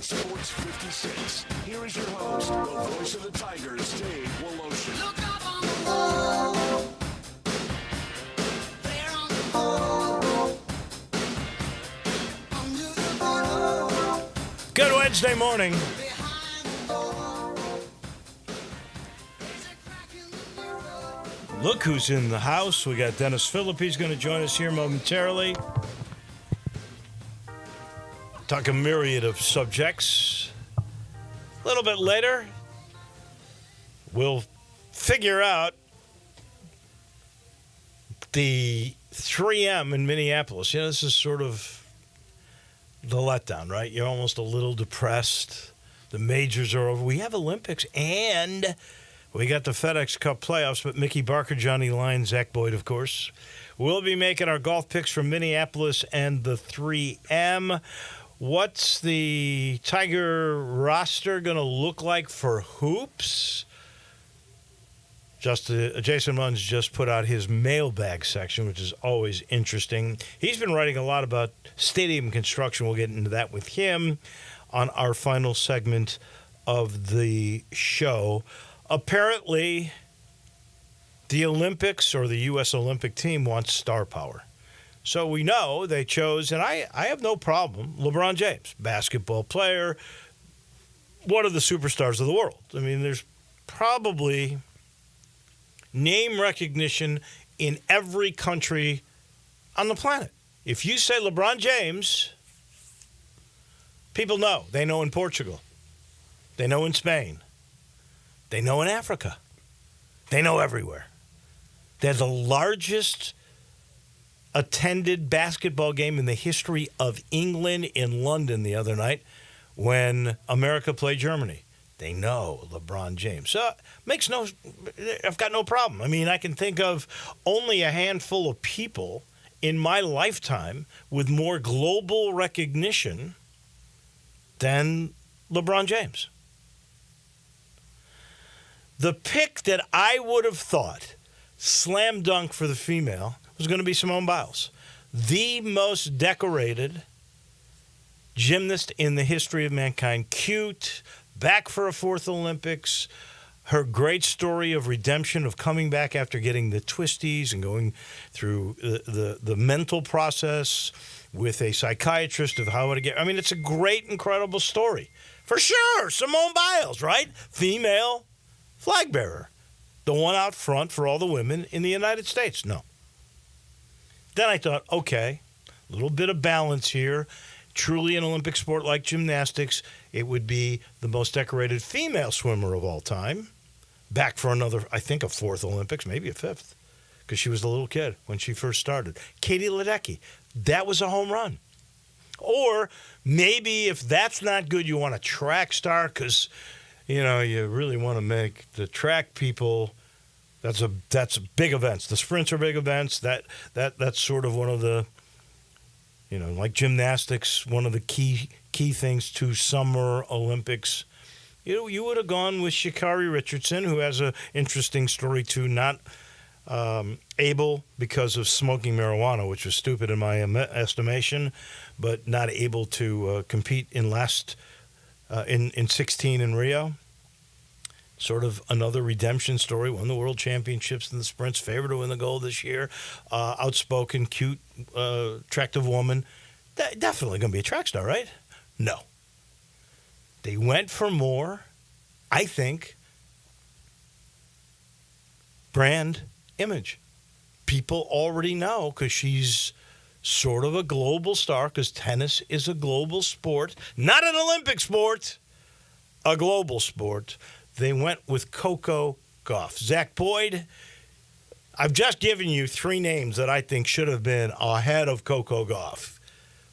Sports 56. Here is your host, the voice of the Tigers, Dave Wolo. Look up on the wall. There on the wall. Under the bottle. Good Wednesday morning. Behind the door. There's a crack in the mirror. Look who's in the house. We got Dennis Philippe's going to join us here momentarily. Talk a myriad of subjects. A little bit later, we'll figure out the 3M in Minneapolis. You know, this is sort of the letdown, right? You're almost a little depressed. The majors are over. We have Olympics, and we got the FedEx Cup playoffs, but Mickey Barker, Johnny Lyons, Zach Boyd, of course. We'll be making our golf picks from Minneapolis and the 3M. What's the Tiger roster going to look like for hoops? Jason Munn's just put out his mailbag section, which is always interesting. He's been writing a lot about stadium construction. We'll get into that with him on our final segment of the show. Apparently, the Olympics or the U.S. Olympic team wants star power. So we know they chose, and I have no problem, LeBron James, basketball player, one of the superstars of the world. I mean, there's probably name recognition in every country on the planet. If you say LeBron James, people know. They know in Portugal. They know in Spain. They know in Africa. They know everywhere. They're the largest attended basketball game in the history of England in London the other night when America played Germany. They know LeBron James. So I've got no problem. I mean, I can think of only a handful of people in my lifetime with more global recognition than LeBron James. The pick that I would have thought slam dunk for the female was going to be Simone Biles, the most decorated gymnast in the history of mankind. Cute, back for a fourth Olympics. Her great story of redemption, of coming back after getting the twisties and going through the mental process with a psychiatrist of how to get. I mean, it's a great, incredible story. For sure, Simone Biles, right? Female flag bearer. The one out front for all the women in the United States. No. Then I thought, okay, a little bit of balance here. Truly an Olympic sport like gymnastics, it would be the most decorated female swimmer of all time. Back for another, I think, a fourth Olympics, maybe a fifth, because she was a little kid when she first started. Katie Ledecky, that was a home run. Or maybe if that's not good, you want a track star because, you know, you really want to make the track people. That's big events. The sprints are big events. That's sort of one of the, you know, like gymnastics, one of the key things to Summer Olympics. You would have gone with Sha'Carri Richardson, who has an interesting story too. Not able because of smoking marijuana, which was stupid in my estimation, but not able to compete in 16 in Rio. Sort of another redemption story. Won the world championships in the sprints. Favored to win the gold this year. Outspoken, cute, attractive woman. Definitely going to be a track star, right? No. They went for more, I think, brand image. People already know because she's sort of a global star because tennis is a global sport. Not an Olympic sport, a global sport. They went with Coco Gauff. Zach Boyd, I've just given you three names that I think should have been ahead of Coco Gauff.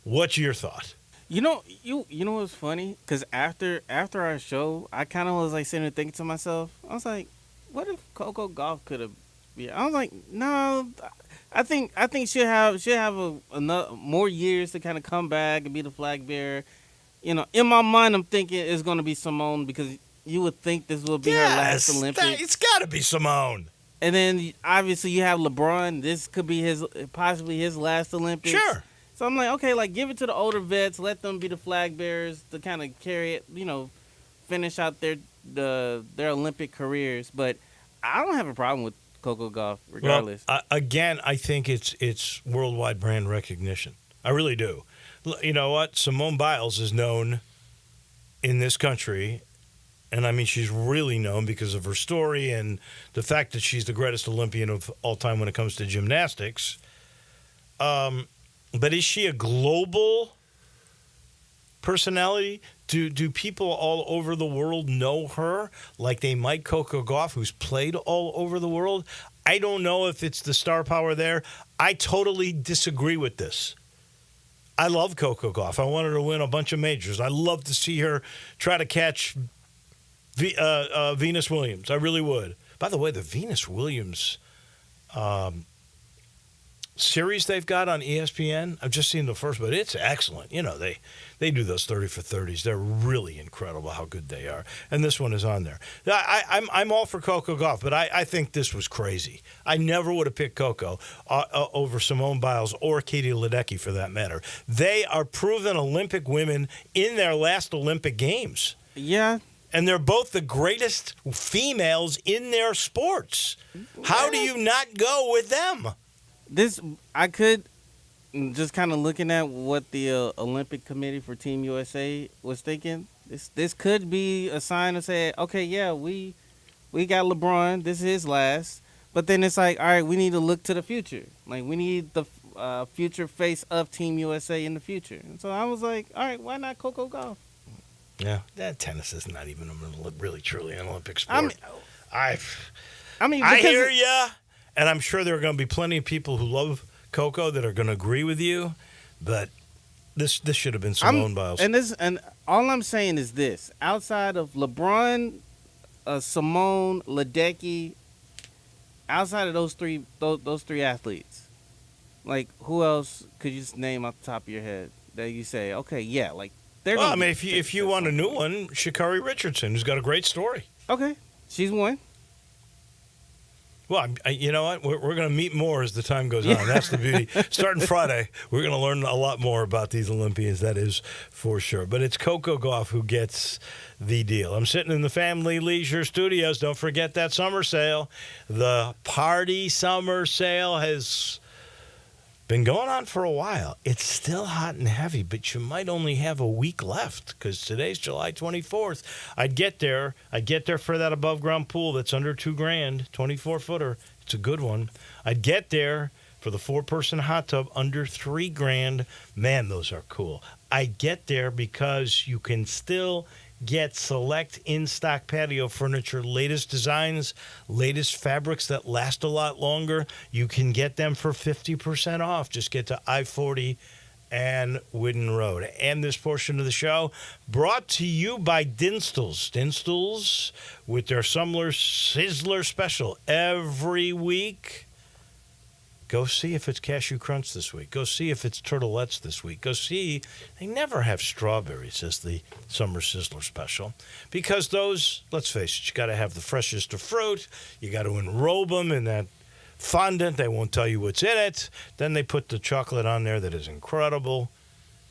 What's your thought? You know what's funny? Because after our show, I kind of was like sitting there thinking to myself, I was like, what if Coco Gauff could have? Yeah, I was like, no, I think she'll have another more years to kind of come back and be the flag bearer. You know, in my mind, I'm thinking it's going to be Simone because you would think this will be her last Olympics. It's got to be Simone. And then obviously you have LeBron. This could be possibly his last Olympics. Sure. So I'm like, okay, like give it to the older vets, let them be the flag bearers to kind of carry it, finish out their Olympic careers. But I don't have a problem with Coco Gauff, regardless. Well, again, I think it's worldwide brand recognition. I really do. You know what? Simone Biles is known in this country, and I mean she's really known because of her story and the fact that she's the greatest Olympian of all time when it comes to gymnastics. But is she a global personality? Do people all over the world know her like they might Coco Gauff, who's played all over the world? I don't know if it's the star power there. I totally disagree with this. I love Coco Gauff. I want her to win a bunch of majors. I love to see her try to catch Venus Williams. I really would. By the way, the Venus Williams series they've got on ESPN, I've just seen the first, but it's excellent. They do those 30 for 30s. They're really incredible how good they are. And this one is on there. I'm all for Coco Gauff, but I think this was crazy. I never would have picked Coco over Simone Biles or Katie Ledecky for that matter. They are proven Olympic women in their last Olympic Games. Yeah. And they're both the greatest females in their sports. How do you not go with them? I could just kind of looking at what the Olympic Committee for Team USA was thinking. This could be a sign to say, okay, yeah, we got LeBron. This is his last. But then it's like, all right, we need to look to the future. Like we need the future face of Team USA in the future. And so I was like, all right, why not Coco Gauff? Yeah, that tennis is not even really truly an Olympic sport. I because hear ya. And I'm sure there are going to be plenty of people who love Coco that are going to agree with you, but this should have been Simone Biles. And all I'm saying is this: outside of LeBron, Simone, Ledecky, outside of those three athletes, like who else could you just name off the top of your head that you say, okay, yeah, like they're. Well, I mean, if you want a new one, Sha'Carri Richardson, who's got a great story. Okay, she's one. Well, you know what? We're going to meet more as the time goes on. That's the beauty. Starting Friday, we're going to learn a lot more about these Olympians. That is for sure. But it's Coco Gauff who gets the deal. I'm sitting in the Family Leisure Studios. Don't forget that summer sale. The Party Summer Sale has been going on for a while. It's still hot and heavy, but you might only have a week left because today's July 24th. I'd get there for that above ground pool that's under $2,000, 24-footer. It's a good one. I'd get there for the 4-person hot tub under $3,000. Man, those are cool. I'd get there because you can still get select in-stock patio furniture, latest designs, latest fabrics that last a lot longer. You can get them for 50% off. Just get to I-40 and Whidden Road. And this portion of the show brought to you by Dinstall's. Dinstall's with their Summer Sizzler special every week. Go see if it's Cashew Crunch this week. Go see if it's Turtlettes this week. Go see. They never have strawberries as the Summer Sizzler special because those, let's face it, you got to have the freshest of fruit. You got to enrobe them in that fondant. They won't tell you what's in it. Then they put the chocolate on there that is incredible.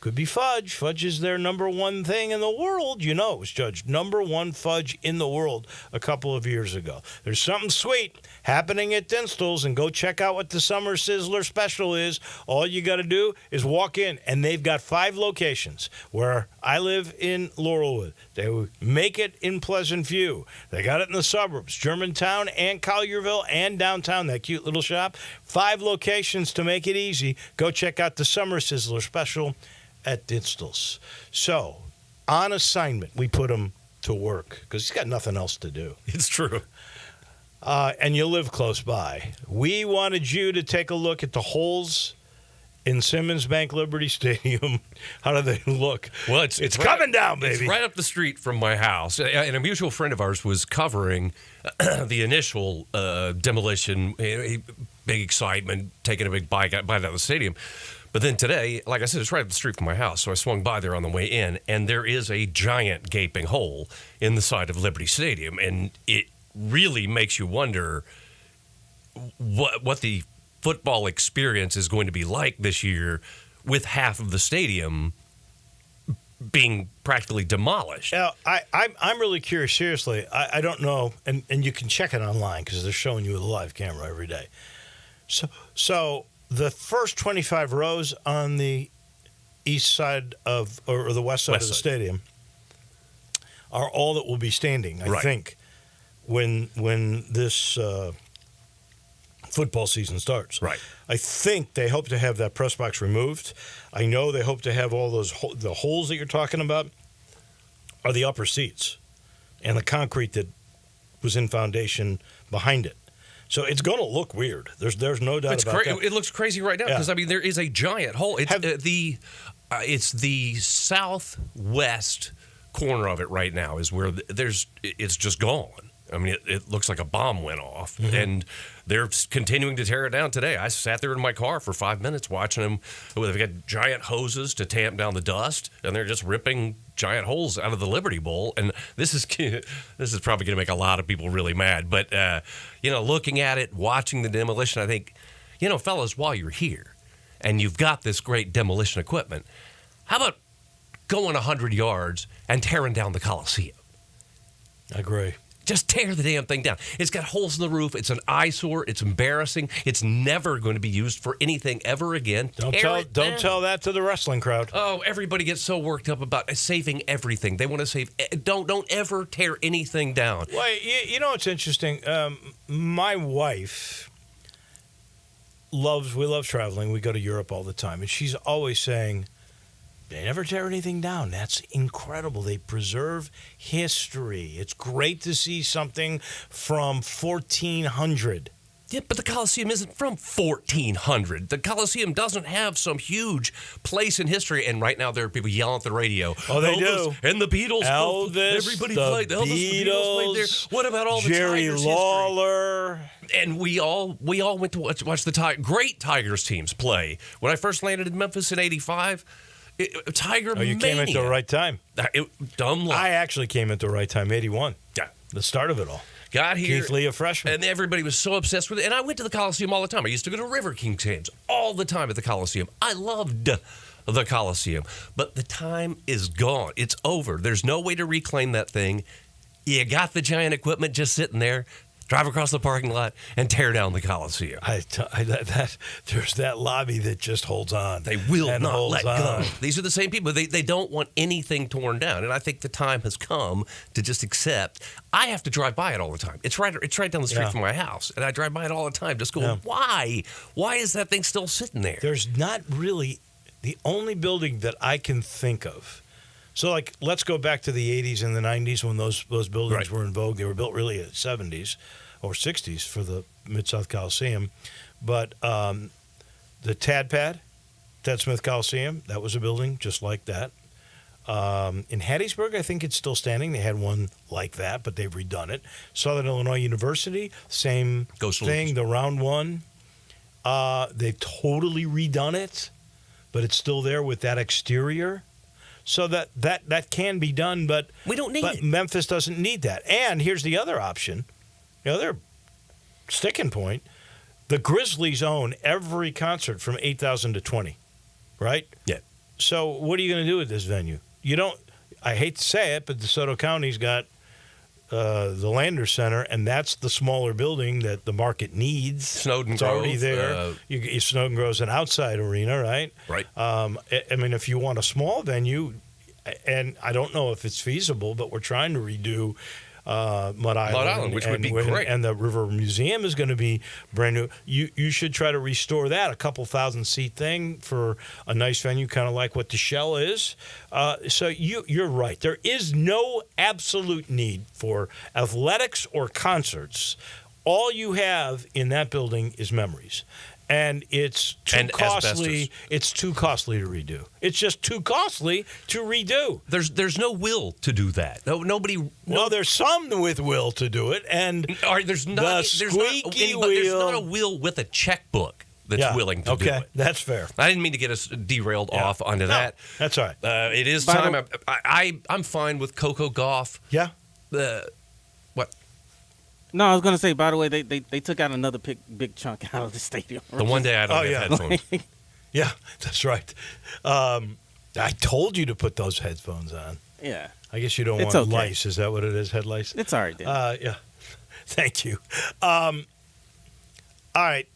Could be fudge. Fudge is their number one thing in the world. You know, it was judged number one fudge in the world a couple of years ago. There's something sweet happening at Dinstall's, and go check out what the Summer Sizzler special is. All you got to do is walk in, and they've got 5 locations. Where I live in Laurelwood, they make it in Pleasant View. They got it in the suburbs, Germantown and Collierville and downtown, that cute little shop. 5 locations to make it easy. Go check out the Summer Sizzler special at Dinstall's. So, on assignment, we put him to work because he's got nothing else to do. It's true. And you live close by. We wanted you to take a look at the holes in Simmons Bank Liberty Stadium. How do they look? Well, it's right, coming down, baby. It's right up the street from my house. And a mutual friend of ours was covering the initial demolition. Big excitement, taking a big bite out of the stadium. But then today, like I said, it's right up the street from my house, so I swung by there on the way in, and there is a giant gaping hole in the side of Liberty Stadium, and it really makes you wonder what the football experience is going to be like this year with half of the stadium being practically demolished. Now, I'm really curious. Seriously, I don't know, and you can check it online because they're showing you with a live camera every day. So the first 25 rows on the east side of or the west side of the stadium are all that will be standing. I think when this football season starts. Right. I think they hope to have that press box removed. I know they hope to have all those the holes that you're talking about are the upper seats and the concrete that was in foundation behind it. So it's going to look weird. There's no doubt about that. It looks crazy right now because Yeah. I mean there is a giant hole. It's the southwest corner of it right now is where it's just gone. I mean, it looks like a bomb went off, and they're continuing to tear it down today. I sat there in my car for 5 minutes watching them. They've got giant hoses to tamp down the dust, and they're just ripping giant holes out of the Liberty Bowl. And this is probably going to make a lot of people really mad. But looking at it, watching the demolition, I think, fellas, while you're here and you've got this great demolition equipment, how about going 100 yards and tearing down the Coliseum? I agree. Just tear the damn thing down. It's got holes in the roof. It's an eyesore. It's embarrassing. It's never going to be used for anything ever again. Don't Tear tell that to the wrestling crowd. Oh, everybody gets so worked up about saving everything. They want to save. Don't ever tear anything down. Well, you know what's interesting? My wife we love traveling. We go to Europe all the time, and she's always saying, they never tear anything down. That's incredible. They preserve history. It's great to see something from 1400. Yeah, but the Coliseum isn't from 1400. The Coliseum doesn't have some huge place in history. And right now there are people yelling at the radio. Oh, they Elvis do. And the Beatles. Elvis, everybody the played. Elvis, the Beatles played there. What about all the Jerry Tigers Lawler? history? And we all went to watch the great Tigers teams play. When I first landed in Memphis in '85. Tiger Oh, you came at the right time. Dumb luck. I actually came at the right time, 81. Yeah. The start of it all. Got here. Keith Lee, a freshman. And everybody was so obsessed with it. And I went to the Coliseum all the time. I used to go to River Kings games all the time at the Coliseum. I loved the Coliseum. But the time is gone. It's over. There's no way to reclaim that thing. You got the giant equipment just sitting there. Drive across the parking lot and tear down the Coliseum. There's that lobby that just holds on. They will not let go. on. These are the same people. They don't want anything torn down. And I think the time has come to just accept. I have to drive by it all the time. It's right down the street from my house. And I drive by it all the time just going, why? Why is that thing still sitting there? There's not really the only building that I can think of. So, let's go back to the 80s and the 90s when those buildings were in vogue. They were built really in the 70s or 60s for the Mid-South Coliseum. But the Ted Smith Coliseum, that was a building just like that. In Hattiesburg, I think it's still standing. They had one like that, but they've redone it. Southern Illinois University, same thing, the round one. They've totally redone it, but it's still there with that exterior. So that can be done, but we don't need it. Memphis doesn't need that. And here's the other option, the other sticking point. The Grizzlies own every concert from 8,000 to 20, right? Yeah. So what are you going to do with this venue? You don't. I hate to say it, but DeSoto County's got the Landers Center, and that's the smaller building that the market needs. Snowden it's Grove. already there. Snowden Grove's an outside arena, right? Right. I mean, if you want a small venue, and I don't know if it's feasible, but we're trying to redo Mud Island, which would be great. And the River Museum is going to be brand new. You should try to restore that, a couple 1,000-seat thing for a nice venue, kind of like what the Shell is. So you're right. There is no absolute need for athletics or concerts. All you have in that building is memories. And it's too costly. Asbestos. It's too costly to redo. It's just too costly to redo. There's no will to do that. Nobody. Well, there's some with will to do it, and There's not a will with a checkbook that's willing to do it. That's fair. I didn't mean to get us derailed off onto that. That's all right. It is time. I'm fine with Coco Gauff. Yeah. What? No, I was gonna say. By the way, they took out another big chunk out of the stadium. The one day I don't have headphones. Yeah, that's right. I told you to put those headphones on. Yeah. I guess you don't It's want okay. lice. Is that what it is, head lice? It's all right, then. Yeah. Thank you. All right.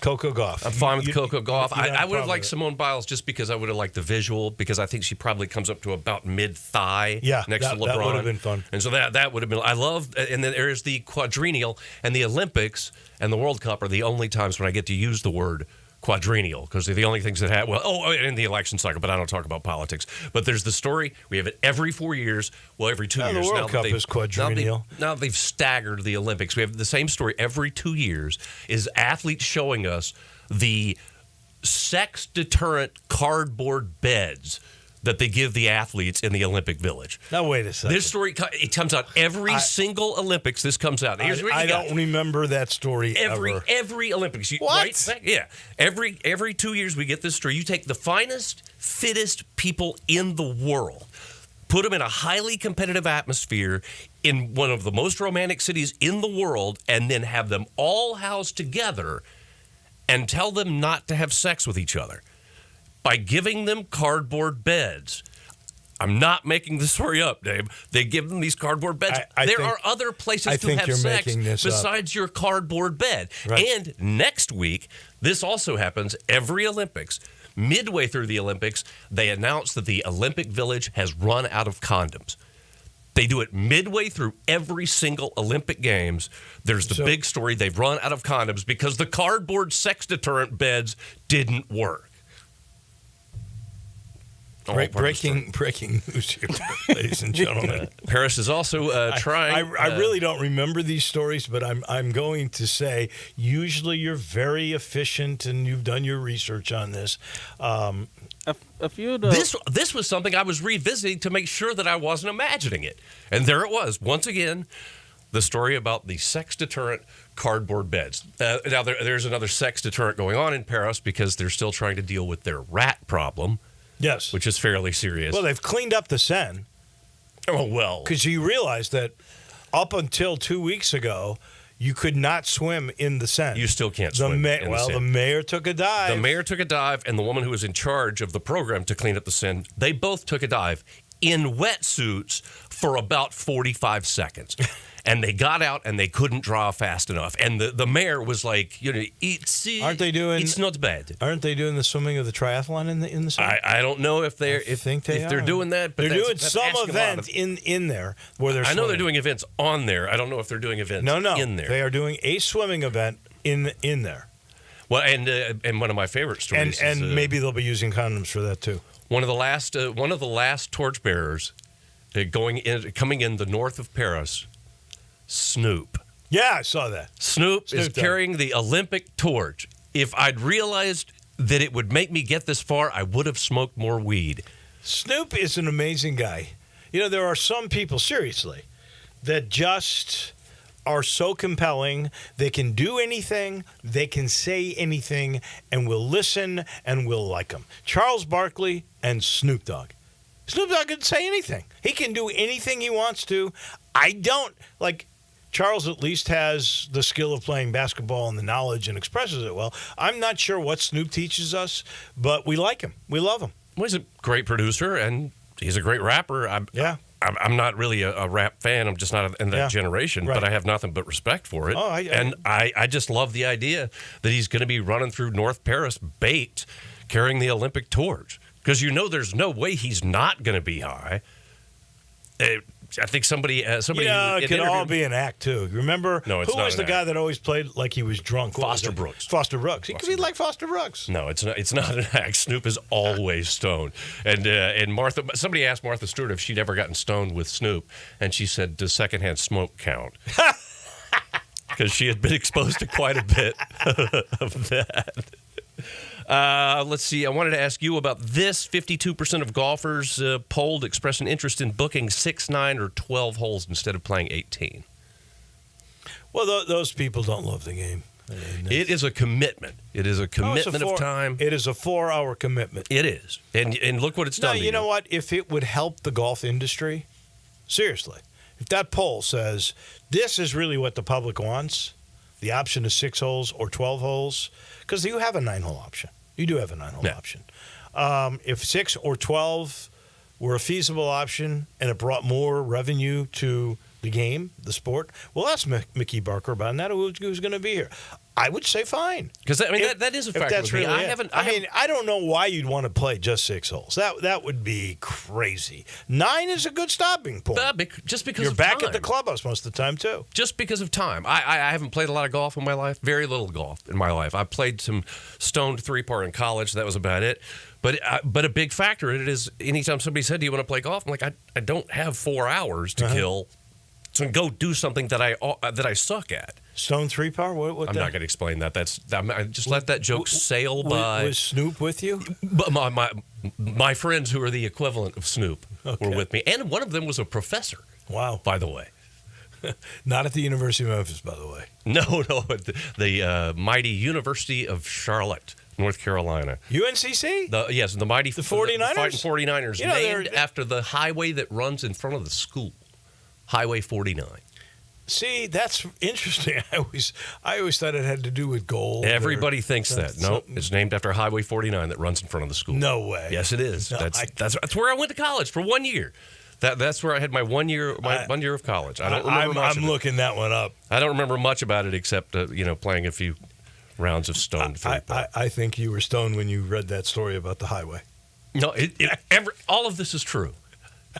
Coco Gauff. I'm fine with You- Coco Gauff. you don't have I a would have problem liked with it. Simone Biles just because I would have liked the visual, because I think she probably comes up to about mid-thigh Yeah, next to that LeBron. would have been fun. And so that would have been – I love – and then there's the quadrennial, and the Olympics and the World Cup are the only times when I get to use the word quadrennial, because they're the only things that have – well, in the election cycle, but I don't talk about politics. But there's the story. We have it every 4 years. Well, every 2 Yeah, the years. World Now that Cup they've- is quadrennial. Now they've staggered the Olympics. We have the same story every 2 years, is athletes showing us the sex deterrent cardboard beds that they give the athletes in the Olympic Village. Now, wait a second. This story, it comes out every single Olympics. This comes out. Here's what you I got. don't remember that story ever. Every Olympics. What? Right? Yeah. Every 2 years we get this story. You take the finest, fittest people in the world, put them in a highly competitive atmosphere in one of the most romantic cities in the world, and then have them all housed together and tell them not to have sex with each other by giving them cardboard beds. I'm not making the story up, Dave. They give them these cardboard beds. I there think- are other places I to think have you're sex making this up. besides your cardboard bed. Right. And next week, this also happens every Olympics. Midway through the Olympics, they announce that the Olympic Village has run out of condoms. They do it midway through every single Olympic Games. There's the So- big story. They've run out of condoms because the cardboard sex deterrent beds didn't work. All part of the story. Breaking news here, ladies and gentlemen. Paris is also trying. I really don't remember these stories, but I'm going to say usually you're very efficient and you've done your research on this. A few of the This was something I was revisiting to make sure that I wasn't imagining it. And there it was. Once again, the story about the sex deterrent cardboard beds. Now, there's another sex deterrent going on in Paris because they're still trying to deal with their rat problem, Yes. which is fairly serious. Well, they've cleaned up the Seine oh, well. because you realize that up until 2 weeks ago, you could not swim in the Seine. You still can't The swim ma- in the well, Seine. the mayor took a dive. The mayor took a dive, and the woman who was in charge of the program to clean up the Seine, they both took a dive in wetsuits for about 45 seconds. And they got out, and they couldn't draw fast enough. And the mayor was like, Aren't they doing- It's not bad. Aren't they doing the swimming of the triathlon in the Seine? I don't know if they're I think they if they're are. doing that, but They're doing that's some asking a lot event of- in there where they're I know they're swimming. doing events on there. I don't know if they're doing events No, in there. they are doing a swimming event in there, Well, and one of my favorite stories and is, maybe they'll be using condoms for that too. one of the last torchbearers coming in the north of Paris, Snoop. Yeah, I saw that. Snoop is Snoop Dogg. carrying the Olympic torch. If I'd realized that it would make me get this far, I would have smoked more weed. Snoop is an amazing guy. You know, there are some people, seriously, that just are so compelling. They can do anything, they can say anything, and we'll listen and we'll like them. Charles Barkley and Snoop Dogg. Snoop Dogg can say anything. He can do anything he wants to. I don't. Like, Charles at least has the skill of playing basketball and the knowledge and expresses it well. I'm not sure what Snoop teaches us, but we like him. We love him. Well, he's a great producer, and he's a great rapper. Yeah. I'm not really a rap fan. I'm just not in that Yeah. generation, Right. but I have nothing but respect for it. Oh, I just love the idea that he's going to be running through North Paris baked, carrying the Olympic torch. Because there's no way he's not going to be high. I think somebody Yeah, it had could all interviewed- be an act, too. Remember, No, it's who not was an the act. guy that always played like he was drunk? What was Foster it? Brooks. Foster Brooks. He could Foster be like Foster Brooks. No, it's not. It's not an act. Snoop is always stoned. And Martha. Somebody asked Martha Stewart if she'd ever gotten stoned with Snoop, and she said, "Does secondhand smoke count?" Because she had been exposed to quite a bit of that. Let's see. I wanted to ask you about this. 52% of golfers polled express an interest in booking 6, 9, or 12 holes instead of playing 18. Well, those people don't love the game. I mean, It is a commitment. It is a commitment of time. It is a 4-hour commitment. It is. And look what it's Now, done to you know what? If it would help the golf industry, seriously, if that poll says this is really what the public wants, the option is 6 holes or 12 holes, because you have a 9-hole option. You do have a 9-hole Yeah. option. If 6 or 12 were a feasible option and it brought more revenue to the game, the sport, we'll ask Mickey Barker about that. Who's going to be here? I would say fine. Because I mean If- that is a if factor. that's with me. really I it. haven't. I don't know why you'd want to play just 6 holes. That would be crazy. 9 is a good stopping point. Just because You're of back time. at the clubhouse most of the time too. Just because of time. I haven't played a lot of golf in my life. Very little golf in my life. I played some stoned 3-par in college. That was about it. But a big factor in it is anytime somebody said, "Do you want to play golf?" I'm like, I don't have 4 hours to kill to go do something that I suck at. Stone 3-par. What I'm not going to explain that. I just let that joke sail by. Was Snoop with you? But my friends who are the equivalent of Snoop were with me, and one of them was a professor. Wow. By the way. Not at the University of Memphis, by the way. No, at the mighty University of Charlotte, North Carolina. UNCC? The mighty The 49ers? the fighting 49ers, You know, named they're- after the highway that runs in front of the school, Highway 49. See, that's interesting. I always thought it had to do with gold. Everybody thinks that. No, something. it's named after Highway 49 that runs in front of the school. No way. Yes, it is. No, That's where I went to college for 1 year. That's where I had my 1 year of college. I don't remember much. I'm of it. looking that one up. I don't remember much about it except playing a few rounds of stoned three-putt. I think you were stoned when you read that story about the highway. No, all of this is true.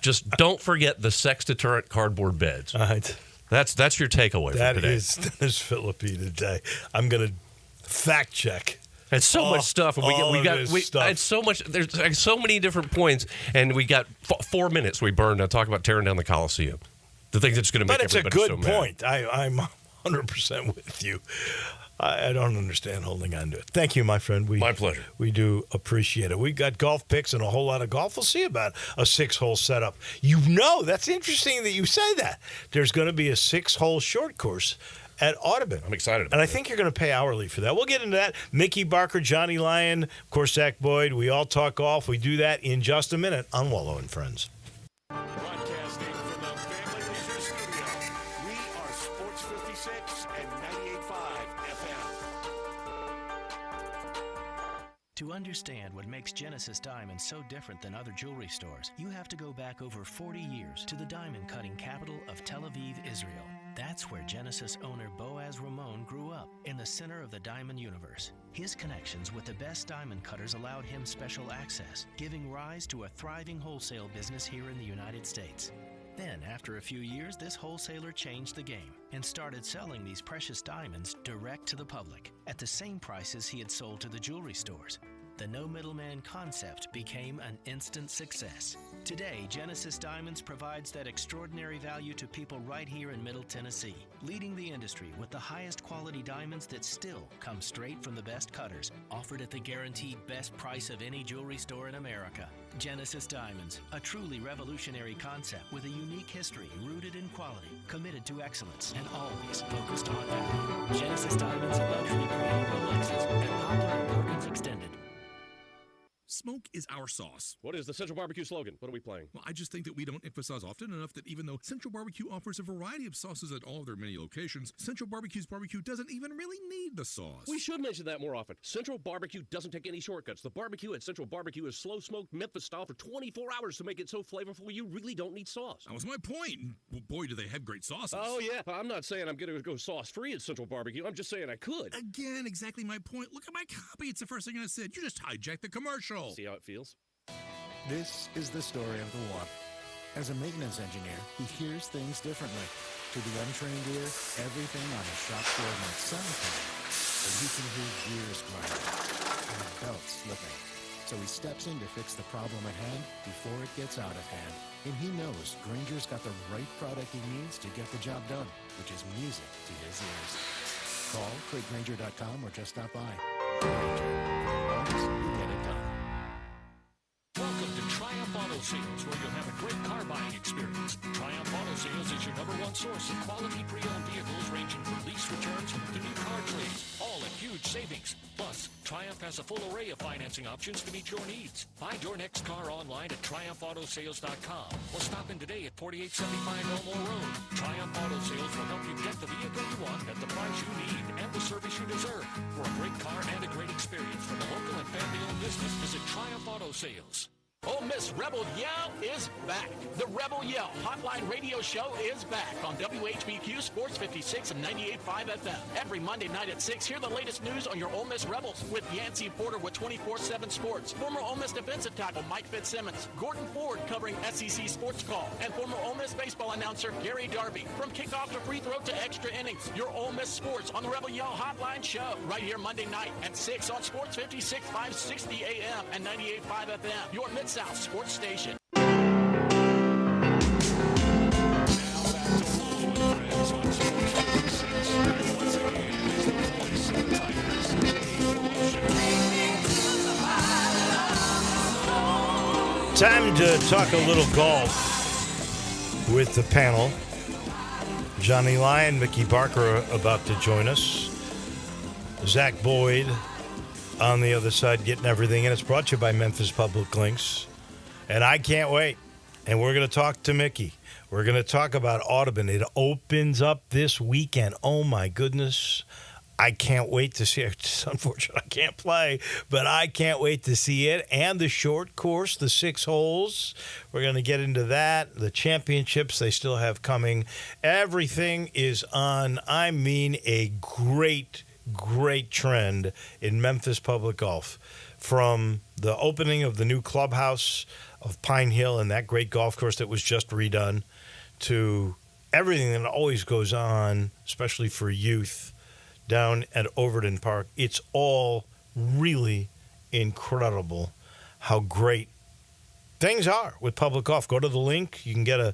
Just don't forget the sex deterrent cardboard beds. All right. That's your takeaway for That today. is Philippi today. I'm going to fact check. It's so much stuff, and all of his stuff. It's so much. There's like so many different points, and we got 4 minutes we burned on talking about tearing down the Coliseum. The thing that's going to make But it's a everybody good so mad. point. I'm 100% with you. I don't understand holding on to it. Thank you, my friend. My pleasure. We do appreciate it. We've got golf picks and a whole lot of golf. We'll see about a 6-hole setup. That's interesting that you say that. There's going to be a 6-hole short course at Audubon. I'm excited about And I that. think you're going to pay hourly for that. We'll get into that. Mickey Barker, Johnny Lyon, of course, Zach Boyd. We all talk golf. We do that in just a minute on Wolo and Friends. Broadcasting from the Family Leisure Studio, we are Sports 56 and 98.5 FM. To understand what makes Genesis Diamonds so different than other jewelry stores, you have to go back over 40 years to the diamond cutting capital of Tel Aviv, Israel. That's where Genesis owner Boaz Ramon grew up, in the center of the diamond universe. His connections with the best diamond cutters allowed him special access, giving rise to a thriving wholesale business here in the United States. Then, after a few years, this wholesaler changed the game and started selling these precious diamonds direct to the public at the same prices he had sold to the jewelry stores. The no middleman concept became an instant success. Today, Genesis Diamonds provides that extraordinary value to people right here in Middle Tennessee, leading the industry with the highest quality diamonds that still come straight from the best cutters, offered at the guaranteed best price of any jewelry store in America. Genesis Diamonds, a truly revolutionary concept with a unique history rooted in quality, committed to excellence, and always focused on value. Genesis Diamonds, luxury created Rolexes, and Poplar and Perkins Extended. Smoke is our sauce. What is the Central Barbecue slogan? What are we playing? Well, I just think that we don't emphasize often enough that even though Central Barbecue offers a variety of sauces at all of their many locations, Central Barbecue's barbecue doesn't even really need the sauce. We should mention that more often. Central Barbecue doesn't take any shortcuts. The barbecue at Central Barbecue is slow smoked Memphis style for 24 hours to make it so flavorful you really don't need sauce. That was my point. Well, boy, do they have great sauces. Oh, yeah. I'm not saying I'm going to go sauce free at Central Barbecue. I'm just saying I could. Again, exactly my point. Look at my copy. It's the first thing I said. You just hijacked the commercial. See how it feels? This is the story of the one. As a maintenance engineer, he hears things differently. To the untrained ear, everything on his shop floor might sound fine, but he can hear gears grinding and a belt slipping. So he steps in to fix the problem at hand before it gets out of hand. And he knows Granger's got the right product he needs to get the job done, which is music to his ears. Call CraigGranger.com or just stop by. Granger, always you get it done. Welcome to Triumph Auto Sales, where you'll have a great car buying experience. Triumph Auto Sales is your #1 source of quality pre-owned vehicles ranging from lease returns to new car trades, all at huge savings. Plus, Triumph has a full array of financing options to meet your needs. Find your next car online at TriumphAutoSales.com or stop in today at 4875 Elmore Road. Triumph Auto Sales will help you get the vehicle you want at the price you need and the service you deserve. For a great car and a great experience from a local and family-owned business, visit Triumph Auto Sales. Ole Miss Rebel Yell is back. The Rebel Yell Hotline Radio Show is back on WHBQ Sports 56 and 98.5 FM. Every Monday night at 6, hear the latest news on your Ole Miss Rebels with Yancey Porter with 24/7 Sports, former Ole Miss defensive tackle Mike Fitzsimmons, Gordon Ford covering SEC Sports Call, and former Ole Miss baseball announcer Gary Darby. From kickoff to free throw to extra innings, your Ole Miss Sports on the Rebel Yell Hotline Show right here Monday night at 6 on Sports 56, 560 AM and 98.5 FM. Your Mid-South Sports Station. Now back to Wolo and Friends on Sports 56. Once again, is the voice of the Tigers, Dave Wolo Show. Time to talk a little golf with the panel. Johnny Lyon, Mickey Barker are about to join us. Zach Boyd on the other side getting everything. And it's brought to you by Memphis Public Links. And I can't wait. And we're going to talk to Mickey. We're going to talk about Audubon. It opens up this weekend. Oh, my goodness. I can't wait to see it. It's unfortunate I can't play, but I can't wait to see it. And the short course, the 6 holes. We're going to get into that. The championships they still have coming. Everything is on, I mean, a great trend in Memphis Public Golf. From the opening of the new clubhouse of Pine Hill and that great golf course that was just redone to everything that always goes on, especially for youth, down at Overton Park. It's all really incredible how great things are with public golf. Go to the link. You can get a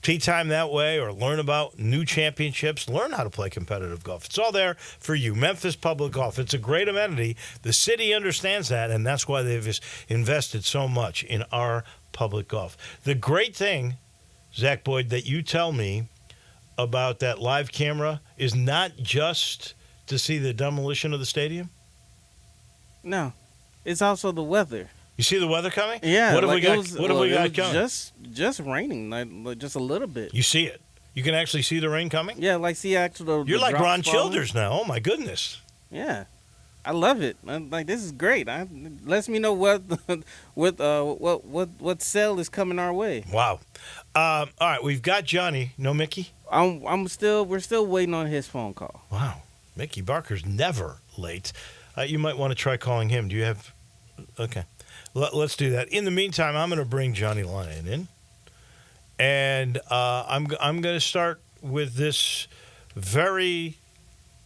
tee time that way or learn about new championships. Learn how to play competitive golf. It's all there for you. Memphis Public Golf. It's a great amenity. The city understands that, and that's why they've invested so much in our public golf. The great thing, Zach Boyd, that you tell me about that live camera is not just to see the demolition of the stadium? No, it's also the weather. You see the weather coming? Yeah. What have like we got? it was, What have we got it was coming? Just raining, like just a little bit. You see it. You can actually see the rain coming? Yeah, like see actually. You're like drops Ron falling. Childers now. Oh, my goodness. Yeah, I love it. I'm like this is great. Lets me know what what sale is coming our way. Wow. All right, we've got Johnny. No Mickey? We're still waiting on his phone call. Wow. Mickey Barker's never late. You might want to try calling him. Do you have... Okay. Let's do that. In the meantime, I'm going to bring Johnny Lyon in. And I'm going to start with this very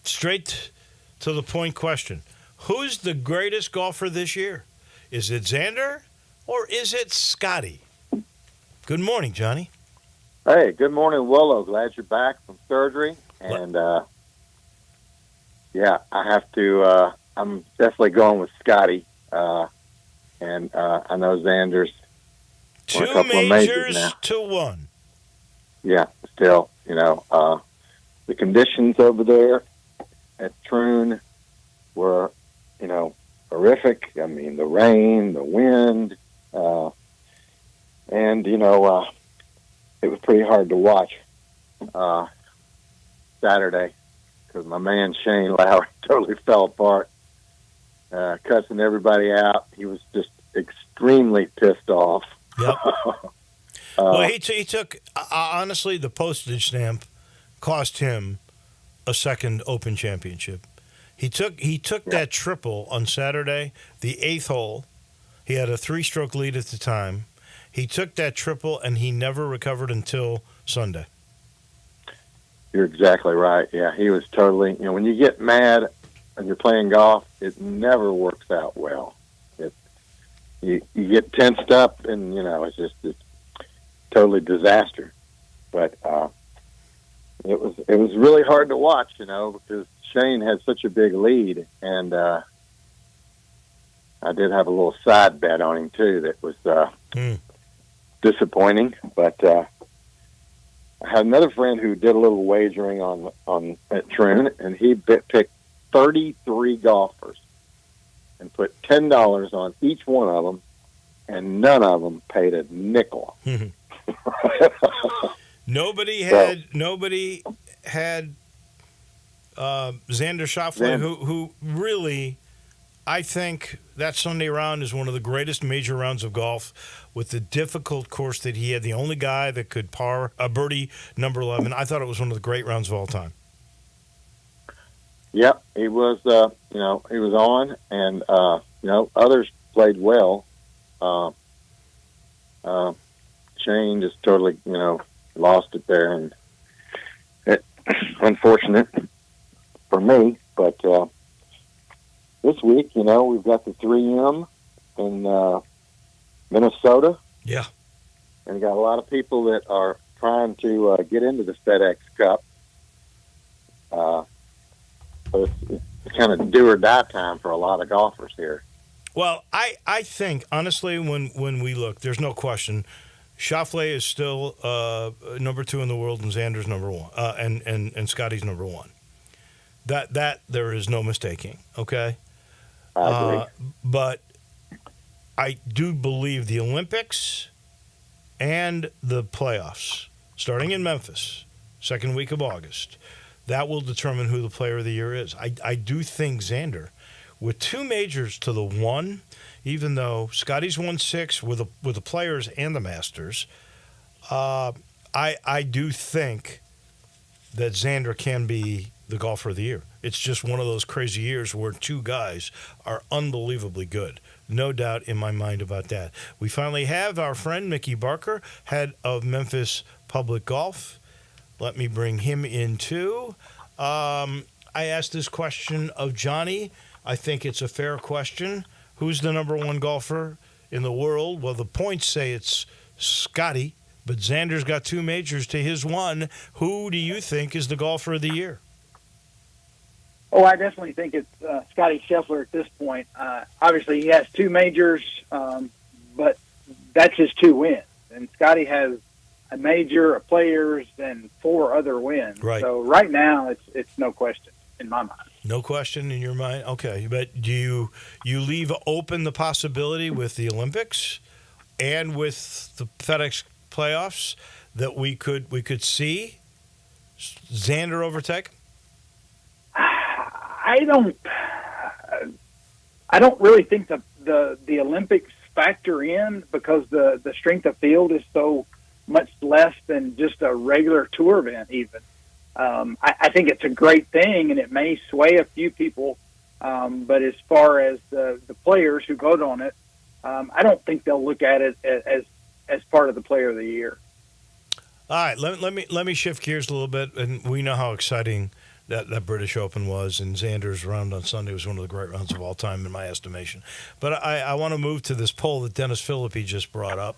straight to the point question. Who's the greatest golfer this year? Is it Xander or is it Scotty? Good morning, Johnny. Hey, good morning, Wolo. Glad you're back from surgery. And, yeah, I have to, I'm definitely going with Scotty. And I know Xander's won a 2 couple of majors majors now. to 1. Yeah, still, the conditions over there at Troon were, horrific. I mean, the rain, the wind, and, it was pretty hard to watch Saturday because my man Shane Lowry totally fell apart, cussing everybody out. He was just extremely pissed off. Yep. Well, he took, honestly, the postage stamp cost him a second Open Championship. He took that triple on Saturday, the 8th hole. He had a 3-stroke lead at the time. He took that triple, and he never recovered until Sunday. You're exactly right. Yeah, he was totally, when you get mad and you're playing golf, it never works out well. You get tensed up, and, it's totally disaster. But it was really hard to watch, because Shane had such a big lead, and I did have a little side bet on him, too, that was disappointing. But I had another friend who did a little wagering on at Troon, and he picked 33 golfers and put $10 on each one of them, and none of them paid a nickel. Nobody had Xander Schauffele, who really I think that Sunday round is one of the greatest major rounds of golf with the difficult course that he had. The only guy that could par a birdie number 11. I thought it was one of the great rounds of all time. Yep, he was. He was on, and others played well. Shane just totally, lost it there, and it unfortunate for me. But this week, we've got the 3M in Minnesota. Yeah. And we got a lot of people that are trying to get into the FedEx Cup. So it's kind of do or die time for a lot of golfers here. Well, I think, honestly, when we look, there's no question. Schauffele is still number 2 in the world, and Xander's number 1, and Scotty's number 1. That there is no mistaking. Okay, I agree. But I do believe the Olympics and the playoffs, starting in Memphis, second week of August, that will determine who the player of the year is. I do think Xander, with 2 majors to the 1, even though Scotty's won 6 with the Players and the Masters, I do think that Xander can be the golfer of the year. It's just one of those crazy years where 2 guys are unbelievably good. No doubt in my mind about that. We finally have our friend Mickey Barker, head of Memphis Public Golf. Let me bring him in too. I asked this question of Johnny. I think it's a fair question. Who's the number 1 golfer in the world? Well, the points say it's Scotty, but Xander's got 2 majors to his 1. Who do you think is the golfer of the year? Oh, I definitely think it's Scotty Scheffler at this point. Obviously, he has 2 majors, but that's his 2 wins. And Scotty has a major, a Players, and 4 other wins. Right. So right now, it's no question in my mind. No question in your mind? Okay. But do you leave open the possibility with the Olympics and with the FedEx playoffs that we could see Xander overtake? I don't really think the Olympics factor in because the strength of field is so much less than just a regular tour event even. I think it's a great thing, and it may sway a few people. But as far as the players who vote on it, I don't think they'll look at it as part of the Player of the Year. All right, let me shift gears a little bit, and we know how exciting that British Open was, and Xander's round on Sunday was one of the great rounds of all time in my estimation. But I want to move to this poll that Dennis Philippi just brought up,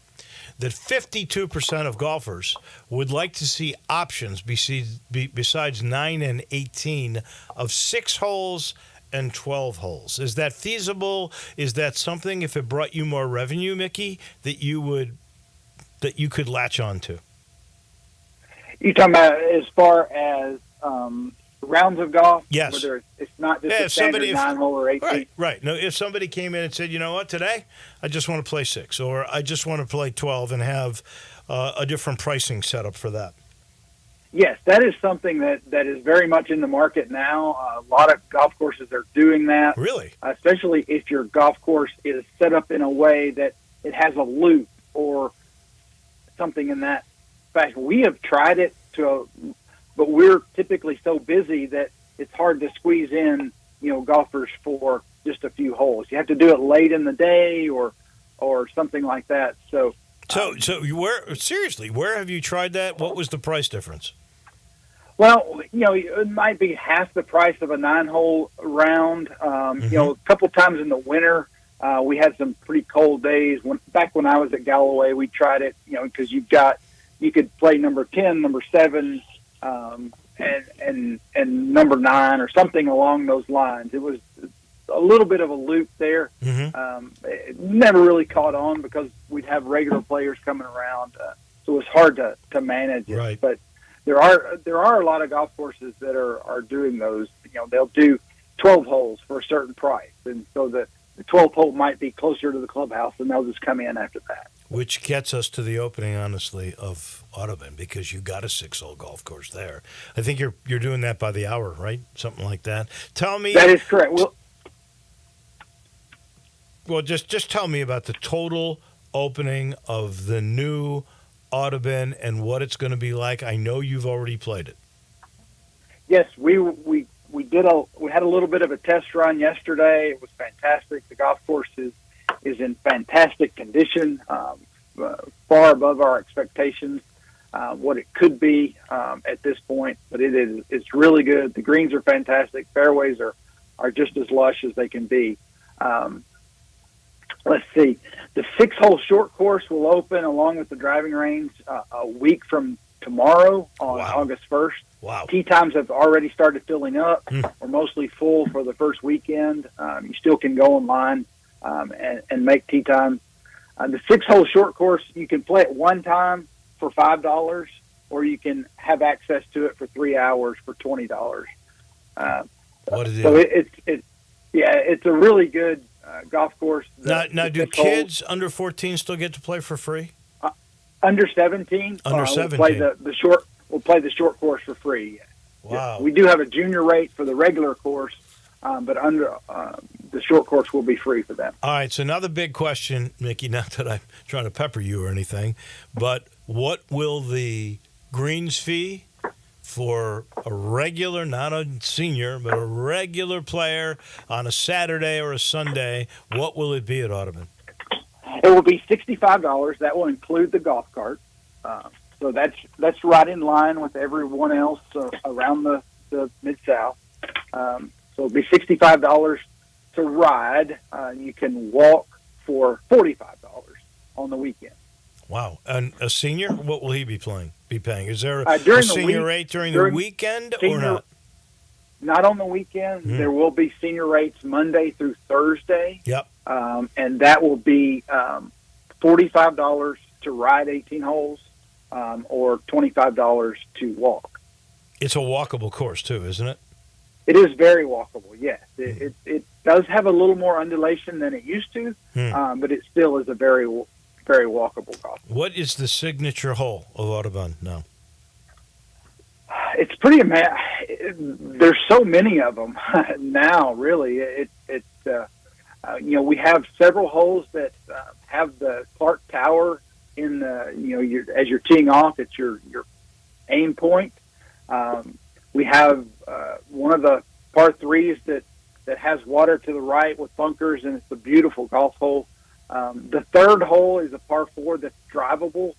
that 52% of golfers would like to see options besides 9 and 18 of 6 holes and 12 holes. Is that feasible? Is that something, if it brought you more revenue, Mickey, that you could latch on to? You talking about as far as rounds of golf? Yes. Whether it's not just a standard 9-hole or 18? Right. No, if somebody came in and said, you know what, today I just want to play 6 or I just want to play 12 and have a different pricing setup for that. Yes, that is something that is very much in the market now. A lot of golf courses are doing that. Really? Especially if your golf course is set up in a way that it has a loop or something in that fashion. We have tried it but we're typically so busy that it's hard to squeeze in, golfers for just a few holes. You have to do it late in the day or something like that. So where have you tried that? What was the price difference? Mm-hmm. Well, it might be half the price of a 9-hole round. A couple times in the winter, we had some pretty cold days. Back when I was at Galloway, we tried it, because you could play number 10, number 7, and number 9 or something along those lines. It was a little bit of a loop there. Mm-hmm. It never really caught on because we'd have regular players coming around, so it was hard to manage it. Right. But there are a lot of golf courses that are doing those. They'll do 12 holes for a certain price, and so the 12th hole might be closer to the clubhouse, and they'll just come in after that. Which gets us to the opening, honestly, of Audubon, because you got a 6-hole golf course there. I think you're doing that by the hour, right? Something like that. Tell me. That is correct. Well, just tell me about the total opening of the new Audubon and what it's going to be like. I know you've already played it. Yes, we had a little bit of a test run yesterday. It was fantastic. The golf course is in fantastic condition, far above our expectations, what it could be at this point. But it's really good. The greens are fantastic. Fairways are just as lush as they can be. Let's see. The 6-hole short course will open along with the driving range a week from tomorrow on August 1st. Wow. Tee times have already started filling up. We're mostly full for the first weekend. You still can go online and make tee time. The 6-hole short course, you can play it one time for $5, or you can have access to it for 3 hours for $20. What is it? So it's a really good golf course. Now, do kids under 14 still get to play for free? Under 17, Under 17. We'll play the short course for free. Wow. We do have a junior rate for the regular course, but under the short course will be free for them. All right, so now the big question, Mickey, not that I'm trying to pepper you or anything, but what will the greens fee for a regular, not a senior, but a regular player on a Saturday or a Sunday, what will it be at Audubon? It will be $65. That will include the golf cart. So that's right in line with everyone else around the Mid-South. So it'll be $65 to ride. You can walk for $45 on the weekend. Wow. And a senior, what will he be paying? Is there During a the senior week- rate during during the weekend senior- or not? Not on the weekend. There will be senior rates Monday through Thursday. Yep. And that will be $45 to ride 18 holes or $25 to walk. It's a walkable course too, isn't it? It is very walkable, yes. It does have a little more undulation than it used to, but it still is a very, very walkable golf. What is the signature hole of Audubon now? It's pretty amazing. There's so many of them now, really. We have several holes that have the Clark Tower in the, as you're teeing off, it's your aim point. We have one of the par threes that has water to the right with bunkers, and it's a beautiful golf hole. The third hole is a par 4 that's drivable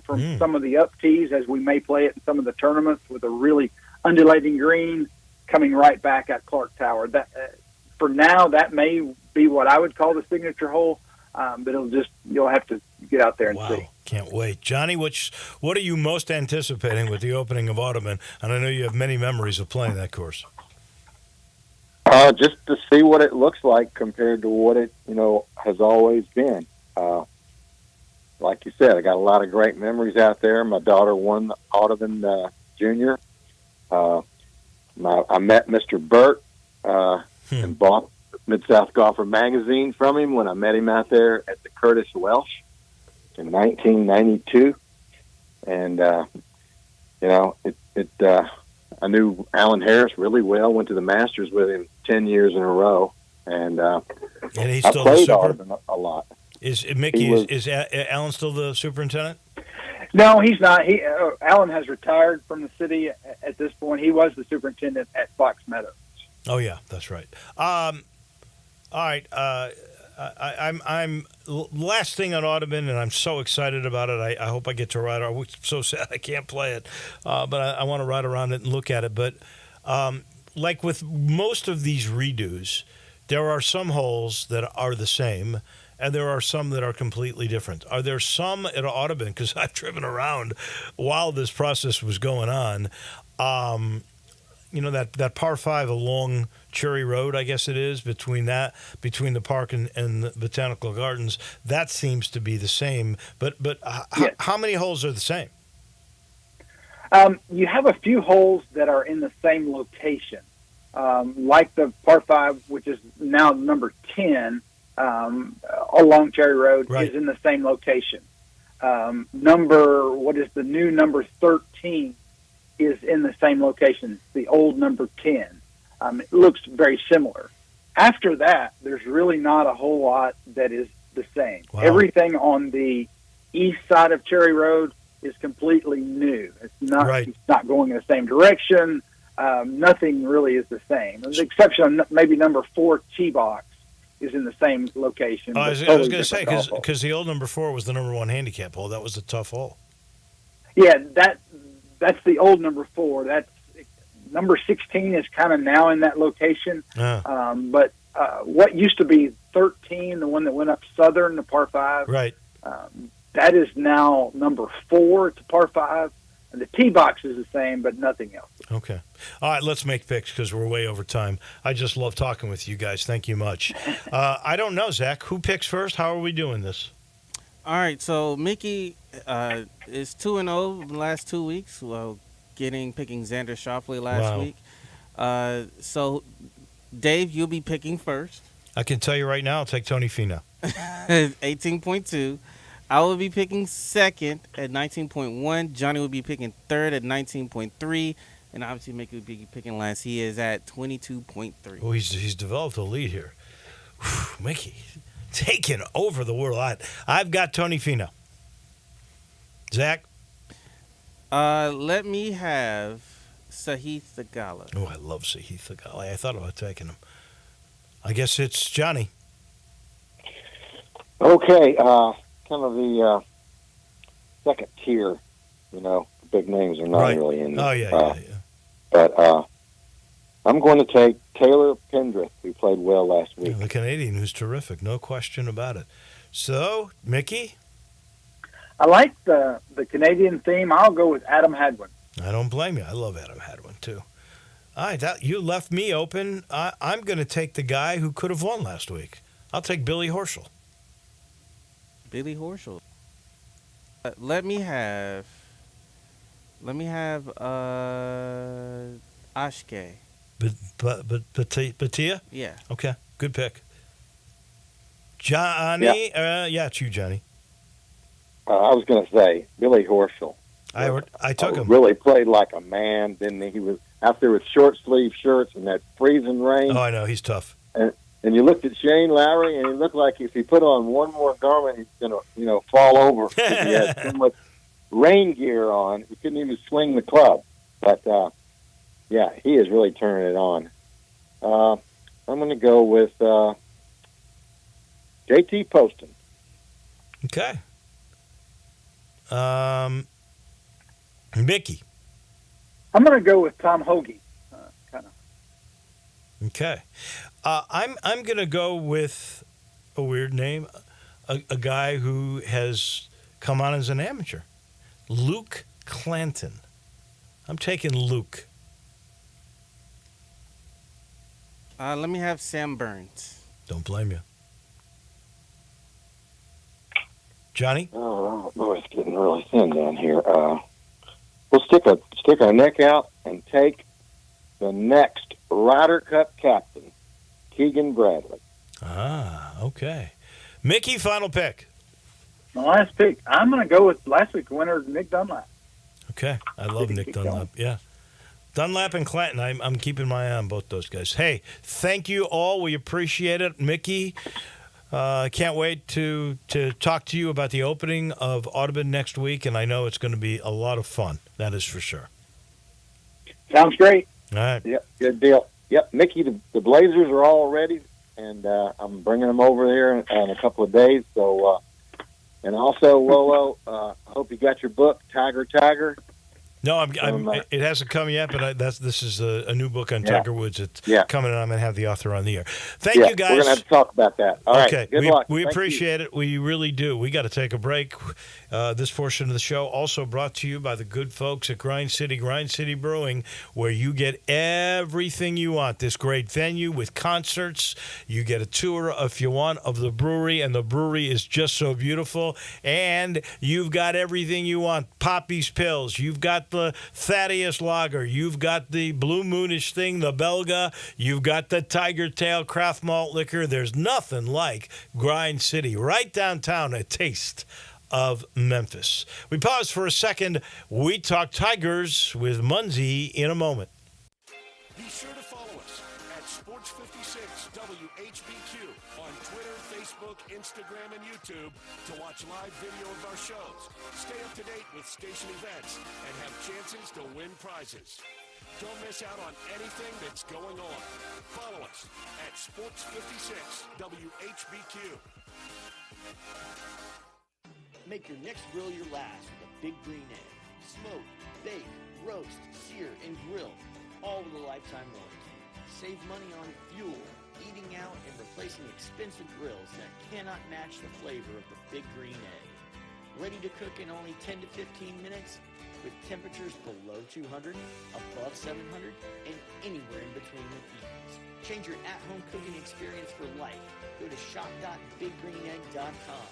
from some of the up tees, as we may play it in some of the tournaments with a really undulating green coming right back at Clark Tower. That for now, that may be what I would call the signature hole, but you'll have to get out there and see. Can't wait. Johnny, what are you most anticipating with the opening of Audubon? And I know you have many memories of playing that course. Just to see what it looks like compared to what it, has always been. Like you said, I got a lot of great memories out there. My daughter won the Audubon Junior. I met Mr. Burt and bought Mid-South Golfer magazine from him when I met him out there at the Curtis Welsh in 1992. And, I knew Alan Harris really well, went to the Masters with him 10 years in a row. And he's I still played the super? Audubon a lot. Is Alan still the superintendent? No, he's not. Alan has retired from the city at this point. He was the superintendent at Fox Meadows. Oh yeah, that's right. All right. I'm last thing on Audubon, and I'm so excited about it. I hope I get to ride. I'm so sad I can't play it, but I want to ride around it and look at it. But like with most of these redos, there are some holes that are the same, and there are some that are completely different. Are there some at Audubon, because I've driven around while this process was going on, that par 5 along Cherry Road, I guess it is, between the park and the Botanical Gardens, that seems to be the same. But Yes. How many holes are the same? You have a few holes that are in the same location, like the par 5, which is now number 10 along Cherry Road, is in the same location. The new number 13 is in the same location. The old number 10. It looks very similar. after that, there's really not a whole lot that is the same. Wow. Everything on the east side of Cherry Road is completely new. It's not. Right. It's not going in the same direction. Nothing really is the same. With the exception of maybe number 4 tee box is in the same location. I but was totally going to say, different golf hole. because the old number 4 was the number 1 handicap hole. That was a tough hole. Yeah, that's the old number 4. That's number 16 is kind of now in that location. But what used to be 13, the one that went up southern, the par 5, Right. that is now number 4. It's a par 5. And the tee box is the same, but nothing else. Okay. All right, let's make picks because we're way over time. I just love talking with you guys. Thank you much. I don't know, Zach. Who picks first? How are we doing this? All right, so Mickey is 2-0 the last 2 weeks, well, picking Xander Schauffele last Wow. week. So, Dave, you'll be picking first. I can tell you right now, I'll take Tony Finau. 18.2. I will be picking second at 19.1. Johnny will be picking third at 19.3. And obviously, Mickey will be picking last. He is at 22.3. Oh, he's developed a lead here. Whew, Mickey, taking over the world. I've got Tony Finau. Zach? Let me have Sahith Theegala. Oh, I love Sahith Theegala. I thought about taking him. I guess it's Johnny. Okay, kind of the second tier, the big names are not Right. really in Oh, this. yeah. But I'm going to take Taylor Pendrith, who played well last week. The Canadian, who's terrific. No question about it. So, Mickey? I like the Canadian theme. I'll go with Adam Hadwin. I don't blame you. I love Adam Hadwin, too. All right, you left me open. I'm going to take the guy who could have won last week. I'll take Billy Horschel. Billy Horschel. Let me have Ashke. Batia? Yeah. Okay, good pick. Johnny? Yeah, it's you, Johnny. I was going to say Billy Horschel. I took him. Really played like a man. Then he was out there with short sleeve shirts and that freezing rain. Oh, I know. He's tough. And you looked at Shane Lowry, and he looked like if he put on one more garment, he's going to, fall over. He had so much rain gear on, he couldn't even swing the club. But, yeah, he is really turning it on. I'm going to go with JT Poston. Okay. Mickey. I'm going to go with Tom Hoagie. Okay. I'm going to go with a weird name, a guy who has come on as an amateur, Luke Clanton. I'm taking Luke. Let me have Sam Burns. Don't blame you. Johnny? Oh, boy, it's getting really thin down here. We'll stick our neck out and take the next Ryder Cup captain, Keegan Bradley. Okay. Mickey, final pick. My last pick, I'm going to go with last week's winner, Nick Dunlap. Okay. I love Nick Dunlap. Yeah. Dunlap and Clanton, I'm keeping my eye on both those guys. Hey, thank you all. We appreciate it. Mickey, can't wait to talk to you about the opening of Audubon next week, and I know it's going to be a lot of fun. That is for sure. Sounds great. All right. Yep, good deal. Yep, Mickey, the Blazers are all ready, and I'm bringing them over there in a couple of days. So, and also, Wolo, I hope you got your book, Tiger. No, it hasn't come yet, but this is a new book on Tiger Woods. It's coming, and I'm going to have the author on the air. Thank you, guys. We're going to have to talk about that. All right, good luck. We Thank appreciate it. We really do. We got to take a break. This portion of the show also brought to you by the good folks at Grind City Brewing, where you get everything you want. This great venue with concerts. You get a tour, if you want, of the brewery, and the brewery is just so beautiful. And you've got everything you want. Poppy's Pills. You've got the Thaddeus Lager. You've got the Blue Moonish thing, the Belga. You've got the Tiger Tail Craft Malt Liquor. There's nothing like Grind City. Right downtown, a taste of Memphis. We pause for a second. We talk Tigers with Munzie in a moment. Be sure to follow us at Sports 56 WHBQ on Twitter, Facebook, Instagram, and YouTube to watch live video of our shows. Stay up to date with station events and have chances to win prizes. Don't miss out on anything that's going on. Follow us at Sports56 WHBQ. Make your next grill your last with a Big Green Egg. Smoke, bake, roast, sear, and grill, all with a lifetime warranty. Save money on fuel, eating out, and replacing expensive grills that cannot match the flavor of the Big Green Egg. Ready to cook in only 10 to 15 minutes with temperatures below 200, above 700, and anywhere in between with ease. Change your at-home cooking experience for life. Go to shop.biggreenegg.com.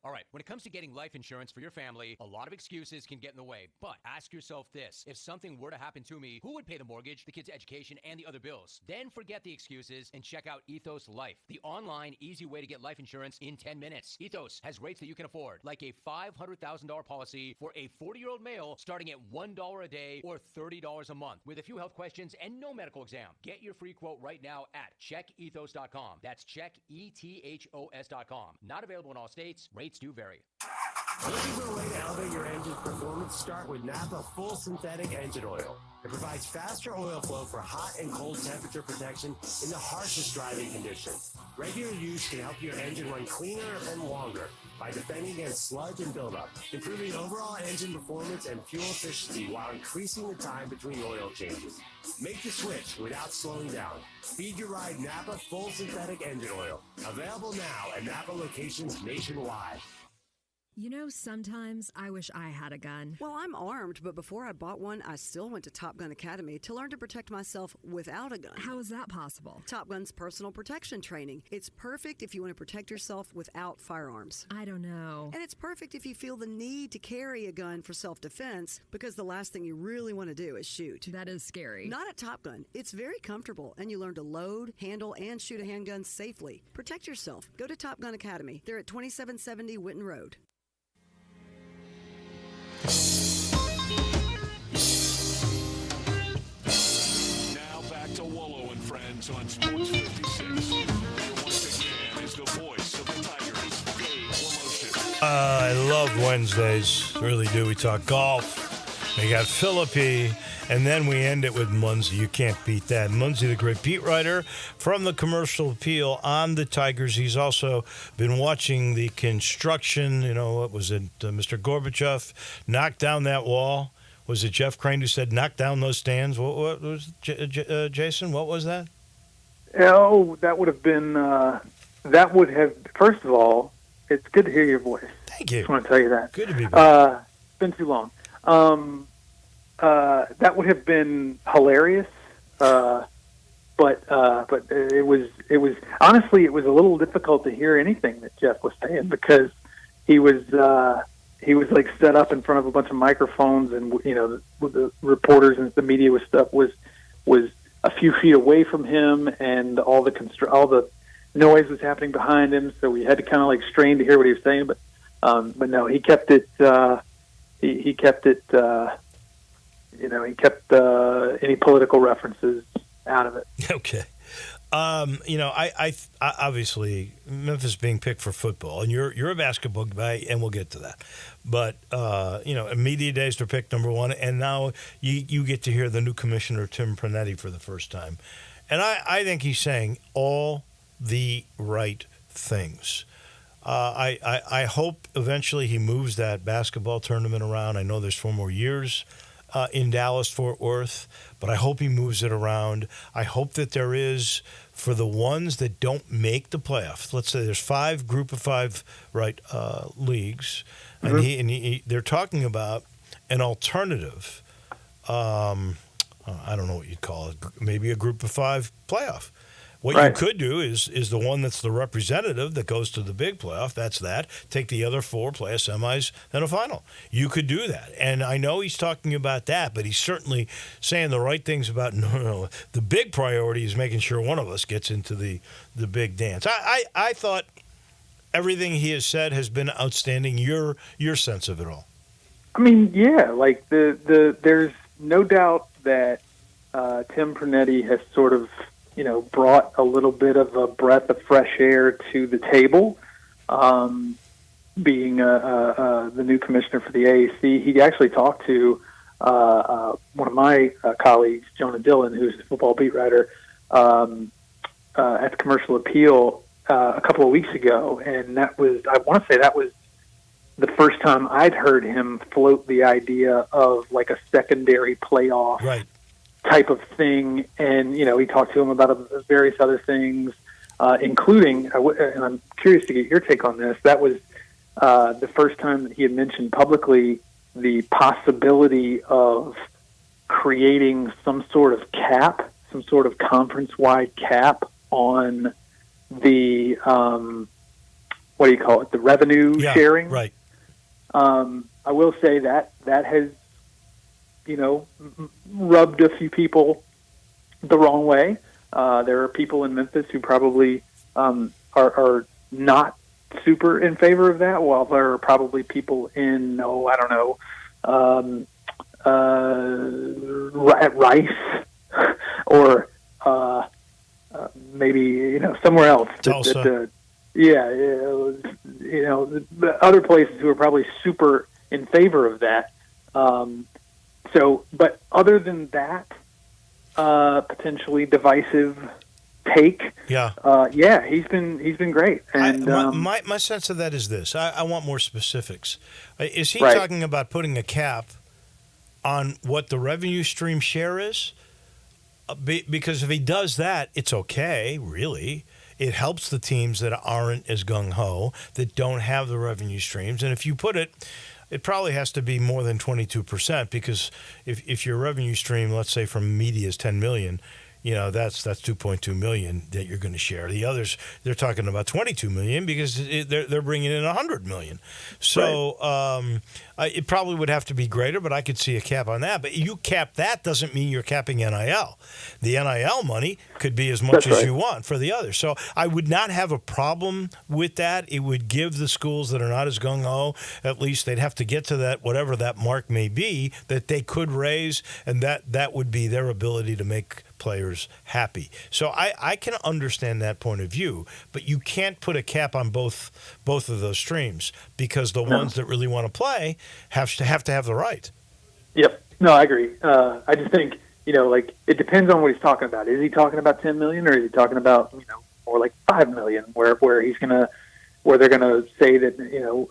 All right, when it comes to getting life insurance for your family, a lot of excuses can get in the way. But ask yourself this: if something were to happen to me, who would pay the mortgage, the kids' education, and the other bills? Then forget the excuses and check out Ethos Life, the online, easy way to get life insurance in 10 minutes. Ethos has rates that you can afford, like a $500,000 policy for a 40-year-old male starting at $1 a day or $30 a month, with a few health questions and no medical exam. Get your free quote right now at checkethos.com. That's checkethos.com. Not available in all states. Rates do vary. Looking for a way to elevate your engine's performance? Start with Napa Full Synthetic Engine Oil. It provides faster oil flow for hot and cold temperature protection in the harshest driving conditions. Regular use can help your engine run cleaner and longer by defending against sludge and buildup, improving overall engine performance and fuel efficiency while increasing the time between oil changes. Make the switch without slowing down. Feed your ride Napa Full Synthetic Engine Oil. Available now at Napa locations nationwide. You know, sometimes I wish I had a gun. Well, I'm armed, but before I bought one, I still went to Top Gun Academy to learn to protect myself without a gun. How is that possible? Top Gun's personal protection training. It's perfect if you want to protect yourself without firearms. I don't know. And it's perfect if you feel the need to carry a gun for self-defense, because the last thing you really want to do is shoot. That is scary. Not at Top Gun. It's very comfortable, and you learn to load, handle, and shoot a handgun safely. Protect yourself. Go to Top Gun Academy. They're at 2770 Witten Road. Now back to Wolo and Friends on Sports 56. Here once again is the voice of the Tigers, Dave Woloshyn. I love Wednesdays. Really do. We talk golf. We got Philippi. And then we end it with Munzie. You can't beat that. Munzie, the great beat writer from the Commercial Appeal on the Tigers. He's also been watching the construction. You know, what was it? Mr. Gorbachev knocked down that wall. Was it Jeff Crane who said, knock down those stands? What was Jason? What was that? Oh, that would have been, first of all, it's good to hear your voice. Thank you. I just want to tell you that. Good to be back. It's been too long. That would have been hilarious, but it was honestly, it was a little difficult to hear anything that Jeff was saying, because he was like set up in front of a bunch of microphones, and the reporters and the media was a few feet away from him, and all the noise was happening behind him, so we had to kind of like strain to hear what he was saying, but no, he kept it. He kept it. He kept any political references out of it. Okay. I obviously Memphis being picked for football, and you're a basketball guy, and we'll get to that. But media days are picked number one, and now you get to hear the new commissioner Tim Pernetti for the first time, and I think he's saying all the right things. I hope eventually he moves that basketball tournament around. I know there's 4 more years in Dallas-Fort Worth, but I hope he moves it around. I hope that there is, for the ones that don't make the playoffs, let's say there's 5 group of 5 leagues, Mm-hmm. and they're talking about an alternative, I don't know what you'd call it, maybe a group of 5 playoff. What you could do is the one that's the representative that goes to the big playoff. That's that. Take the other 4, play a semis, then a final. You could do that. And I know he's talking about that, but he's certainly saying the right things about no. The big priority is making sure one of us gets into the big dance. I thought everything he has said has been outstanding. Your sense of it all. I mean, yeah, like there's no doubt that Tim Pernetti has sort of brought a little bit of a breath of fresh air to the table. Being the new commissioner for the AAC, he actually talked to one of my colleagues, Jonah Dillon, who's the football beat writer, at the Commercial Appeal a couple of weeks ago, and I want to say that was the first time I'd heard him float the idea of like a secondary playoff type of thing. And, he talked to him about various other things, including, and I'm curious to get your take on this, that was the first time that he had mentioned publicly the possibility of creating some sort of cap, some sort of conference-wide cap on the, what do you call it, the revenue sharing. Right. I will say that has, rubbed a few people the wrong way. There are people in Memphis who probably are not super in favor of that, while there are probably people in, at Rice or maybe somewhere else. Tulsa. The other places who are probably super in favor of that. But other than that, potentially divisive take. He's been great. And my sense of that is this. I want more specifics. Is he Right. talking about putting a cap on what the revenue stream share is? Because if he does that, it's okay, really. It helps the teams that aren't as gung-ho, that don't have the revenue streams. And if you put it, it probably has to be more than 22%, because if your revenue stream, let's say from media, is $10 million, that's $2.2 million that you're going to share. The others, they're talking about $22 million because they're bringing in $100 million. So it probably would have to be greater, but I could see a cap on that. But you cap that doesn't mean you're capping NIL. The NIL money could be as much as you want for the others. So I would not have a problem with that. It would give the schools that are not as gung-ho, at least they'd have to get to that, whatever that mark may be, that they could raise, and that would be their ability to make players happy. So I can understand that point of view, but you can't put a cap on both of those streams, because the ones that really want to play have to have the right. Yep. No, I agree. I just think, it depends on what he's talking about. Is he talking about 10 million, or is he talking about, more like 5 million, where they're going to say that,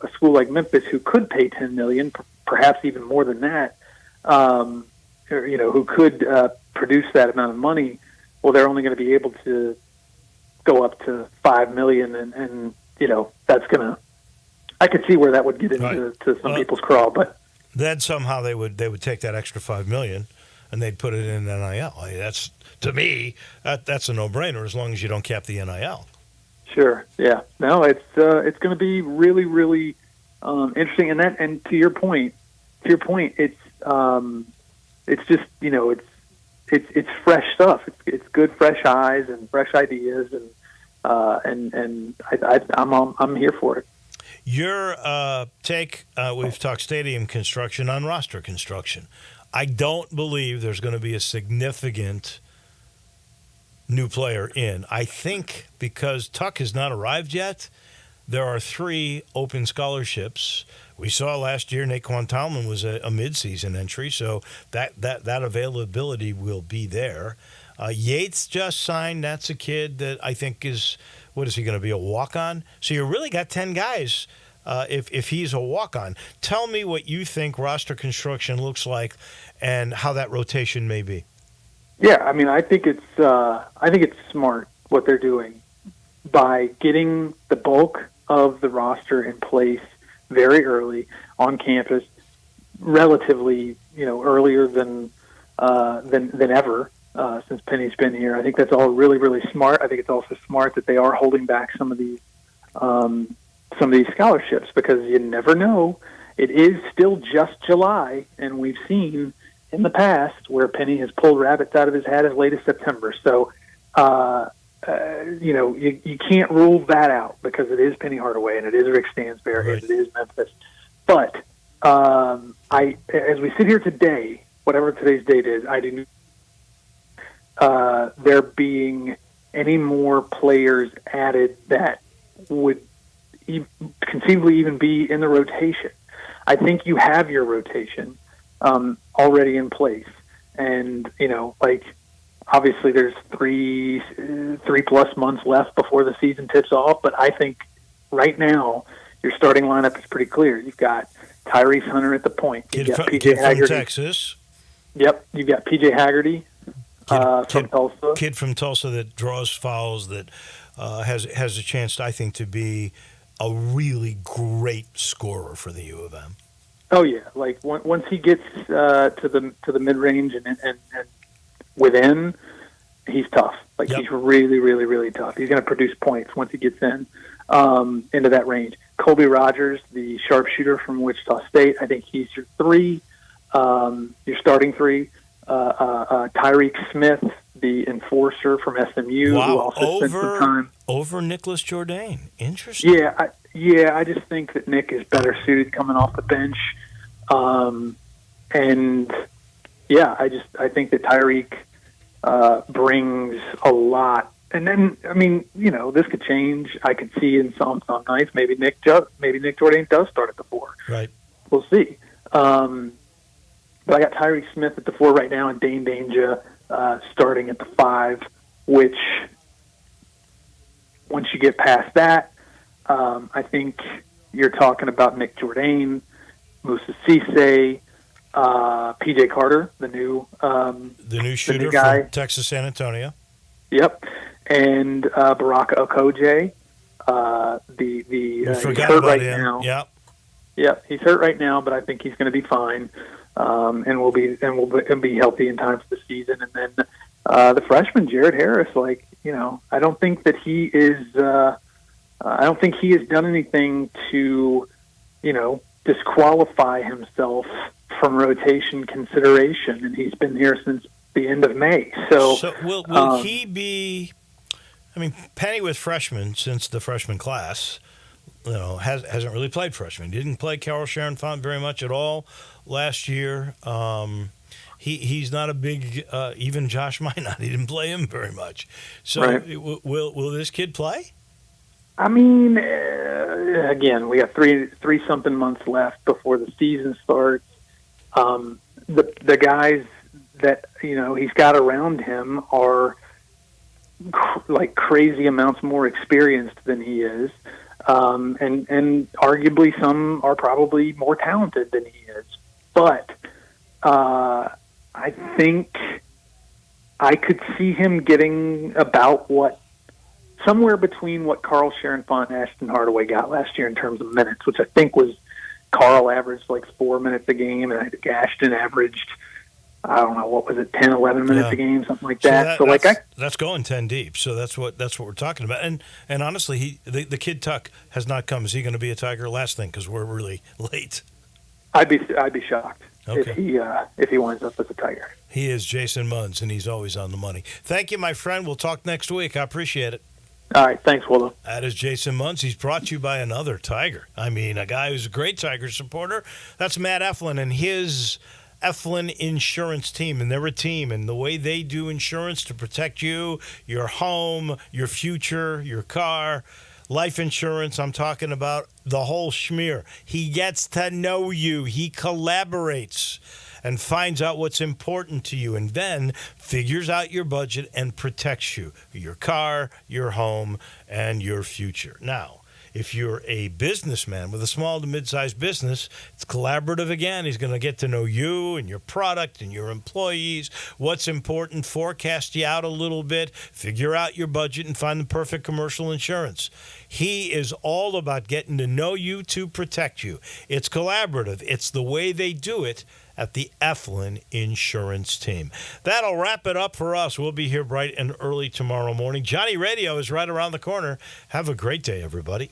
a school like Memphis, who could pay 10 million, perhaps even more than that, who could produce that amount of money, well, they're only going to be able to go up to 5 million, and that's going to, I could see where that would get into some people's crawl, but then somehow they would take that extra $5 million and they'd put it in NIL. That's, to me, that's a no-brainer, as long as you don't cap the NIL. Sure. Yeah. No, it's going to be really, really interesting. And to your point, it's just, it's fresh stuff. It's good, fresh eyes and fresh ideas, and I'm here for it. Your take, we've talked stadium construction, on roster construction. I don't believe there's going to be a significant new player in. I think because Tuck has not arrived yet, there are 3 open scholarships. We saw last year Naquan Talman was a midseason entry, so that availability will be there. Yates just signed. That's a kid that I think is, what is he going to be, a walk-on? So you really got 10 guys if he's a walk-on. Tell me what you think roster construction looks like and how that rotation may be. Yeah, I mean, I think it's smart what they're doing by getting the bulk of the roster in place very early on campus, relatively, earlier than ever since Penny's been here. I think that's all really, really smart. I think it's also smart that they are holding back some of these scholarships, because you never know. It is still just July, and we've seen in the past where Penny has pulled rabbits out of his hat as late as September. So, you can't rule that out, because it is Penny Hardaway and it is Rick Stansberry and it is Memphis. But as we sit here today, whatever today's date is, I do there being any more players added that would conceivably even be in the rotation. I think you have your rotation already in place, and obviously there's three plus months left before the season tips off. But I think right now your starting lineup is pretty clear. You've got Tyrese Hunter at the point. You've got PJ Haggerty from Texas. Yep, you've got PJ Haggerty from Tulsa. Kid from Tulsa that draws fouls, that has a chance, I think, to be a really great scorer for the U of M. Oh yeah, like once he gets to the mid range and within, he's tough. Like he's really, really, really tough. He's going to produce points once he gets into that range. Colby Rogers, the sharpshooter from Wichita State, I think he's your three, your starting three. Tyreek Smith, the enforcer from SMU, who also spent some time over Nicholas Jourdain. Interesting. I just think that Nick is better suited coming off the bench, and I think that Tyreek brings a lot. And then, this could change. I could see in some nights maybe Nick Jourdain does start at the 4. Right. We'll see. But I got Tyreek Smith at the 4 right now and Dane Danger starting at the 5, which once you get past that, I think you're talking about Nick Jourdain, Moussa Cisse, PJ Carter, the new shooter guy from Texas San Antonio. Yep, and Baraka Okoje, We forgot hurt about right him. now. Yep. Yeah, he's hurt right now, but I think he's going to be fine, and will be healthy in time for the season. And then the freshman Jared Harris, I don't think that he is. I don't think he has done anything to, disqualify himself from rotation consideration, and he's been here since the end of May. So will he be? I mean, Penny with freshmen since the freshman class. Hasn't really played freshman. He didn't play Carol Sharon Font very much at all last year. He's not a big, even Josh Minot, he didn't play him very much. So right. Will this kid play? I mean, again, we got three something months left before the season starts. The guys that he's got around him are like crazy amounts more experienced than he is. And arguably some are probably more talented than he is. But I think I could see him getting about somewhere between what Carl Sharon Font and Ashton Hardaway got last year in terms of minutes, which I think was Carl averaged like 4 minutes a game, and I think Ashton averaged, I don't know, what was it, 10, 11 minutes a game, something like that. That's going 10 deep. So that's what we're talking about. And honestly, the kid Tuck has not come. Is he going to be a Tiger? Last thing, because we're really late. I'd be shocked if he winds up as a Tiger. He is Jason Munz, and he's always on the money. Thank you, my friend. We'll talk next week. I appreciate it. All right. Thanks, Wolo. That is Jason Munz. He's brought to you by another Tiger. I mean, a guy who's a great Tiger supporter. That's Matt Eflin and his Eflin Insurance Team, and they're a team, and the way they do insurance to protect you, your home, your future, your car, life insurance, I'm talking about the whole schmear. He gets to know you. He collaborates and finds out what's important to you, and then figures out your budget and protects you, your car, your home, and your future. Now, if you're a businessman with a small to mid-sized business, it's collaborative again. He's going to get to know you and your product and your employees, what's important, forecast you out a little bit, figure out your budget, and find the perfect commercial insurance. He is all about getting to know you to protect you. It's collaborative. It's the way they do it at the Eflin Insurance Team. That'll wrap it up for us. We'll be here bright and early tomorrow morning. Johnny Radio is right around the corner. Have a great day, everybody.